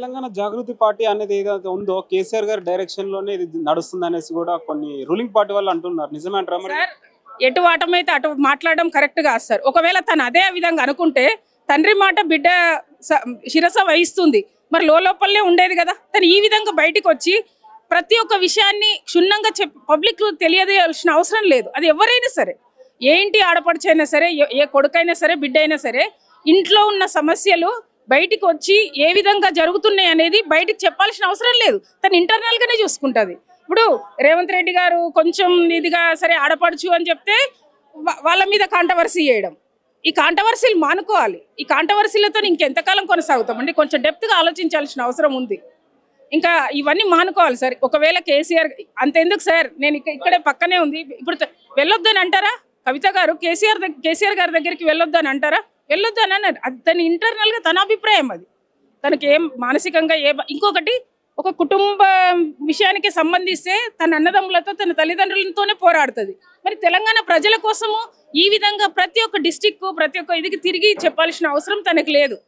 తెలంగాణ జాగృతి party అనేది ఏదైతే ఉందో కేసీఆర్ గారి డైరెక్షన్ లోనే ఇది నడుస్తుంది అనేసి కూడా కొన్ని రూలింగ్ పార్టీ వాళ్ళు అంటున్నారు. నిజమే అంటారా మరి? సార్ ఎటు వాటమైతే అటు మాట్లాడడం కరెక్ట్ కాదు సార్. ఒకవేళ తను అదే విధంగా అనుకుంటే తండ్రి మాట బిడ్డ శిరస వహిస్తుంది, మరి లోపలనే ఉండేది కదా. తను ఈ విధంగా బయటికి వచ్చి ప్రతి ఒక్క విషయాన్ని క్షుణ్ణంగా పబ్లిక్ తెలియజేయాల్సిన అవసరం లేదు. అది ఎవరైనా సరే, ఏంటి ఆడపడుచైనా సరే, ఏ కొడుకైనా సరే, బిడ్డ అయినా సరే, ఇంట్లో ఉన్న సమస్యలు బయటికి వచ్చి ఏ విధంగా జరుగుతున్నాయి అనేది బయటికి చెప్పాల్సిన అవసరం లేదు. తను ఇంటర్నల్ గానే చూసుకుంటుంది. ఇప్పుడు రేవంత్ రెడ్డి గారు కొంచెం ఇదిగా సరే ఆడపడుచు అని చెప్తే వాళ్ళ మీద కాంట్రవర్సీ చేయడం, ఈ కాంట్రవర్సీలు మానుకోవాలి. ఈ కాంట్రవర్సీలతో ఇంకెంతకాలం కొనసాగుతామండి? కొంచెం డెప్త్గా ఆలోచించాల్సిన అవసరం ఉంది. ఇంకా ఇవన్నీ మానుకోవాలి సార్. ఒకవేళ కేసీఆర్ అంతెందుకు సార్, నేను ఇక్కడే పక్కనే ఉంది, ఇప్పుడు వెళ్ళొద్దని అంటారా? కవిత గారు కేసీఆర్ గారి దగ్గరికి వెళ్ళొద్దని అంటారా? వెళ్ళొద్దని అన్నారు. అది తన ఇంటర్నల్గా తన అభిప్రాయం. అది తనకి ఏం మానసికంగా ఇంకొకటి ఒక కుటుంబ విషయానికి సంబంధిస్తే తన అన్నదమ్ములతో తన తల్లిదండ్రులతోనే పోరాడుతుంది. మరి తెలంగాణ ప్రజల కోసము ఈ విధంగా ప్రతి ఒక్క డిస్టిక్ ప్రతి ఒక్క ఇదికి తిరిగి చెప్పాల్సిన అవసరం తనకు లేదు.